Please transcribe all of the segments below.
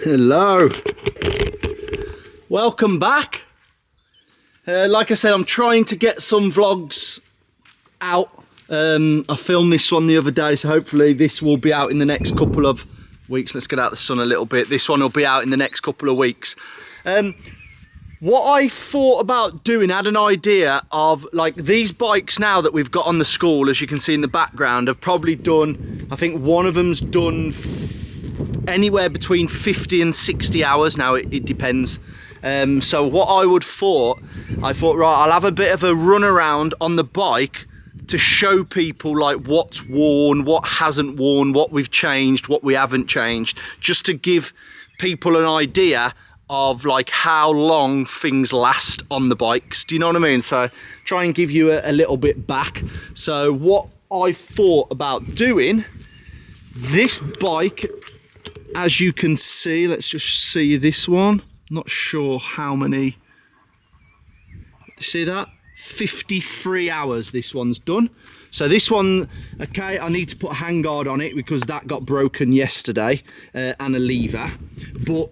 Hello. Welcome back. Like I said, I'm trying to get some vlogs out. I filmed this one the other day, so hopefully this will be out in the next couple of weeks. Let's get out the sun a little bit. This one will be out in the next couple of weeks. What I thought about doing, I had an idea of like these bikes now that we've got on the school, as you can see in the background, have probably done, I think one of them's done anywhere between 50 and 60 hours now, it depends. So what I thought, right, I'll have a bit of a run around on the bike to show people like what's worn, what hasn't worn, what we've changed, what we haven't changed, just to give people an idea of like how long things last on the bikes. Do you know what I mean? So try and give you a little bit back. So what I thought about doing, this bike, as you can see, let's just see this one. Not sure how many, see that? 53 hours this one's done. So this one, okay, I need to put a handguard on it because that got broken yesterday, and a lever. But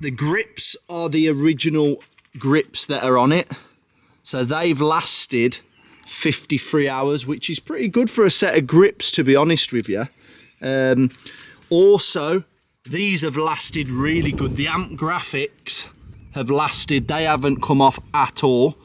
the grips are the original grips that are on it. So they've lasted 53 hours, which is pretty good for a set of grips, to be honest with you. Also, these have lasted really good. The AMP graphics have lasted, they haven't come off at all.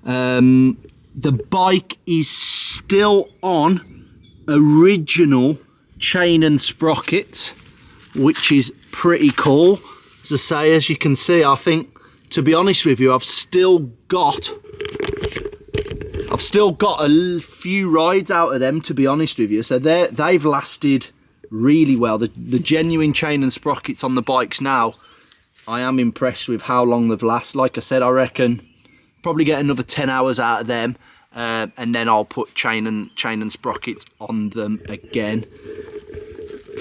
The bike is still on original chain and sprockets, which is pretty cool. As I say, as you can see, I think, to be honest with you, I've still got a few rides out of them, to be honest with you. So they've lasted really well. The genuine chain and sprockets on the bikes now, I am impressed with how long they've lasted. Like I said, I reckon probably get another 10 hours out of them, and then I'll put chain and sprockets on them again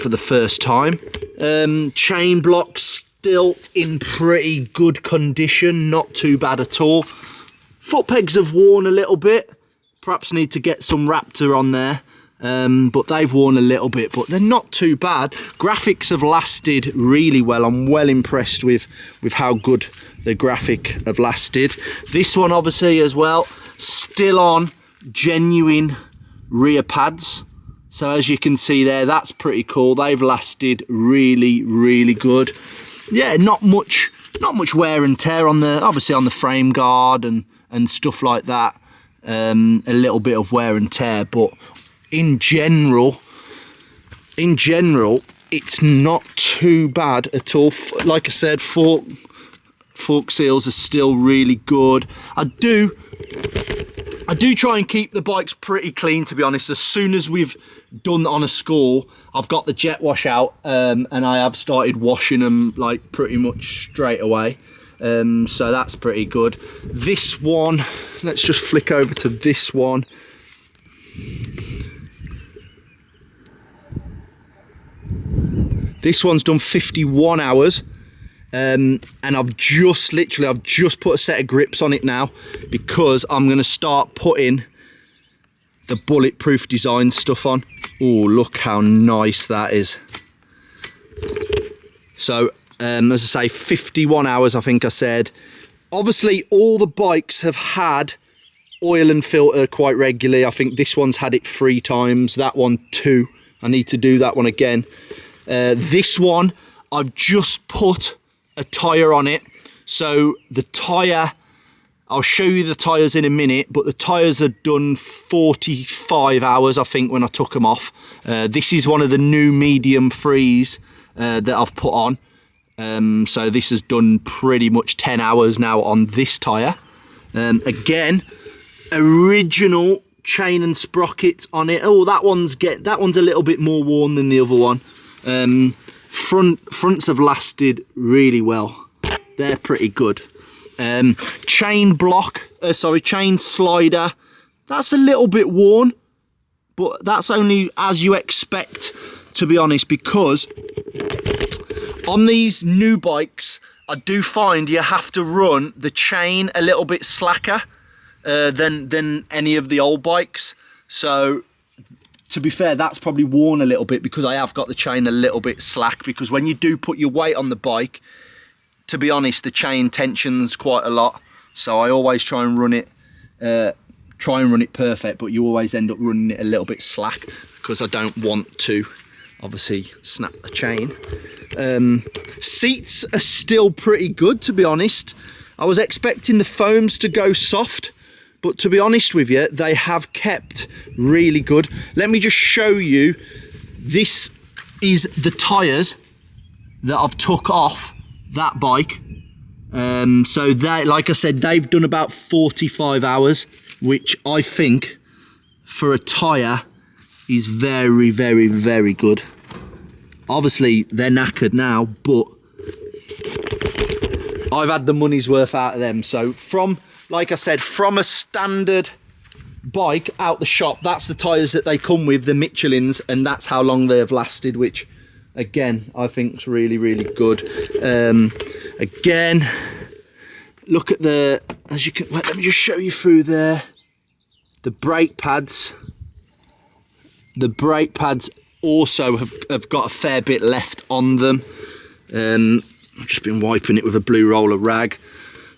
for the first time. Chain blocks still in pretty good condition, not too bad at all. Foot pegs have worn a little bit, perhaps need to get some Raptor on there, but they've worn a little bit, but they're not too bad. Graphics have lasted really well. I'm well impressed with how good the graphic have lasted. This one obviously as well, still on genuine rear pads. So as you can see there, that's pretty cool. They've lasted really, really good. Yeah, not much wear and tear on the, obviously on the frame guard and stuff like that. A little bit of wear and tear, but in general, it's not too bad at all. Like I said, fork seals are still really good. I do try and keep the bikes pretty clean, to be honest. As soon as we've done on a school, I've got the jet wash out, and I have started washing them like pretty much straight away. So that's pretty good. This one, let's just flick over to this one. This one's done 51 hours. And I've just put a set of grips on it now, because I'm going to start putting the bulletproof design stuff on. Oh, look how nice that is. So as I say, 51 hours I think I said. Obviously all the bikes have had oil and filter quite regularly. I think this one's had it 3 times, that one 2. I need to do that one again. This one, I've just put a tyre on it. So the tyre, I'll show you the tyres in a minute, but the tyres are done 45 hours, I think, when I took them off. This is one of the new medium threes that I've put on. So this has done pretty much 10 hours now on this tyre. Again, original chain and sprockets on it. Oh, that one's a little bit more worn than the other one. Fronts have lasted really well. They're pretty good. Chain slider, that's a little bit worn, but that's only as you expect, to be honest, because on these new bikes, I do find you have to run the chain a little bit slacker than any of the old bikes. So to be fair, that's probably worn a little bit because I have got the chain a little bit slack, because when you do put your weight on the bike, to be honest, the chain tensions quite a lot. So I always try and run it perfect, but you always end up running it a little bit slack because I don't want to obviously snap the chain. Seats are still pretty good, to be honest. I was expecting the foams to go soft, but to be honest with you, they have kept really good. Let me just show you. This is the tyres that I've took off that bike. So they, like I said, they've done about 45 hours, which I think for a tyre is very, very, very good. Obviously they're knackered now, but I've had the money's worth out of them. So from, like I said, from a standard bike out the shop, that's the tyres that they come with, the Michelins, and that's how long they have lasted, which again, I think is really, really good. Again, look at the, as you can, let me just show you through there, the brake pads. The brake pads also have got a fair bit left on them. I've just been wiping it with a blue roller rag.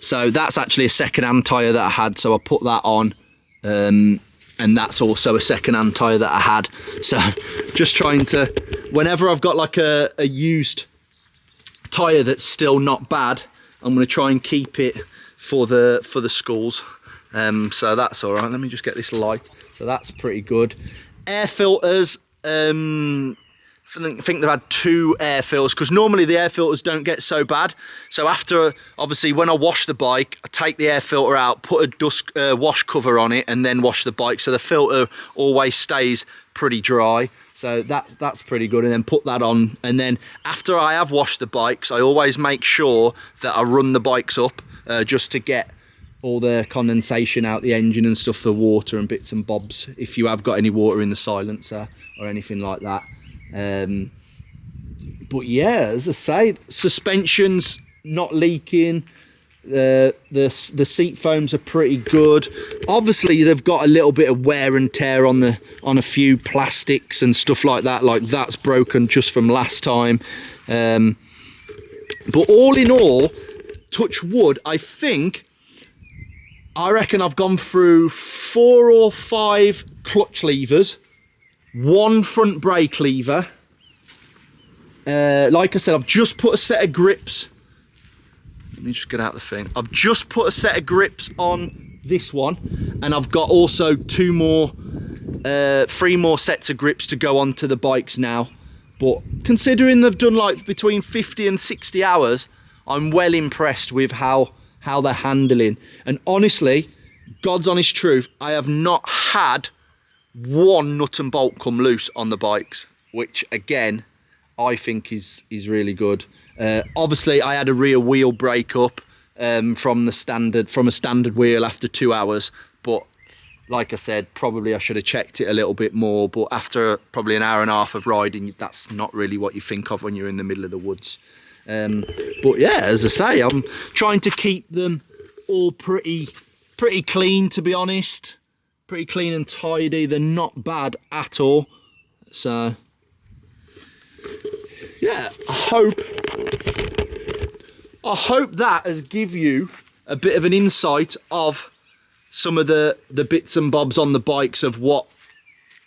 So that's actually a second-hand tyre that I had, so I put that on. And that's also a second-hand tyre that I had. So just trying to, whenever I've got like a used tyre that's still not bad, I'm going to try and keep it for the schools. So that's all right. Let me just get this light. So that's pretty good. Air filters. I think they've had 2 air filters, because normally the air filters don't get so bad. So after, obviously, when I wash the bike, I take the air filter out, put a dust wash cover on it, and then wash the bike. So the filter always stays pretty dry. So that's pretty good. And then put that on. And then after I have washed the bikes, I always make sure that I run the bikes up just to get all the condensation out the engine and stuff, the water and bits and bobs, if you have got any water in the silencer or anything like that. But yeah, as I say, suspension's not leaking. The seat foams are pretty good. Obviously they've got a little bit of wear and tear on a few plastics and stuff like that's broken just from last time. But all in all, touch wood, I reckon I've gone through 4 or 5 clutch levers, 1 front brake lever. Like I said, I've just put a set of grips. Let me just get out the thing. I've just put a set of grips on this one, and I've got also 3 more sets of grips to go onto the bikes now. But considering they've done like between 50 and 60 hours, I'm well impressed with how they're handling. And honestly, God's honest truth, I have not had 1 nut and bolt come loose on the bikes, which again, I think is really good. Obviously, I had a rear wheel break up from a standard wheel after 2 hours, but like I said, probably I should have checked it a little bit more. But after probably an hour and a half of riding, that's not really what you think of when you're in the middle of the woods. But yeah, as I say, I'm trying to keep them all pretty clean, to be honest. Pretty clean and tidy. They're not bad at all. So yeah, I hope that has give you a bit of an insight of some of the bits and bobs on the bikes, of what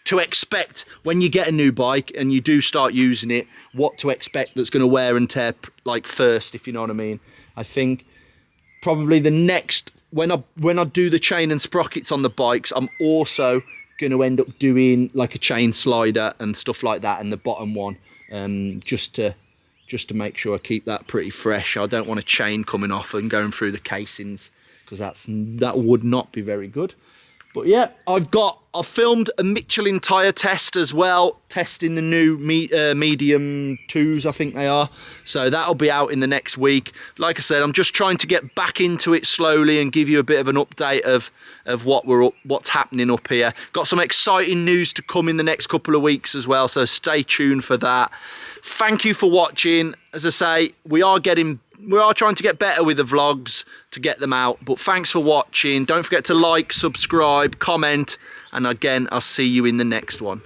to expect when you get a new bike and you do start using it, what to expect that's going to wear and tear like first, if you know what I mean. I think probably the next, when I do the chain and sprockets on the bikes, I'm also going to end up doing like a chain slider and stuff like that in the bottom one, just to make sure I keep that pretty fresh. I don't want a chain coming off and going through the casings, because that would not be very good. But yeah, I've filmed a Michelin tyre test as well, testing the new medium 2s, I think they are. So that'll be out in the next week. Like I said, I'm just trying to get back into it slowly and give you a bit of an update of what's happening up here. Got some exciting news to come in the next couple of weeks as well, so stay tuned for that. Thank you for watching. As I say, we are trying to get better with the vlogs to get them out, but thanks for watching. Don't forget to like, subscribe, comment, and again, I'll see you in the next one.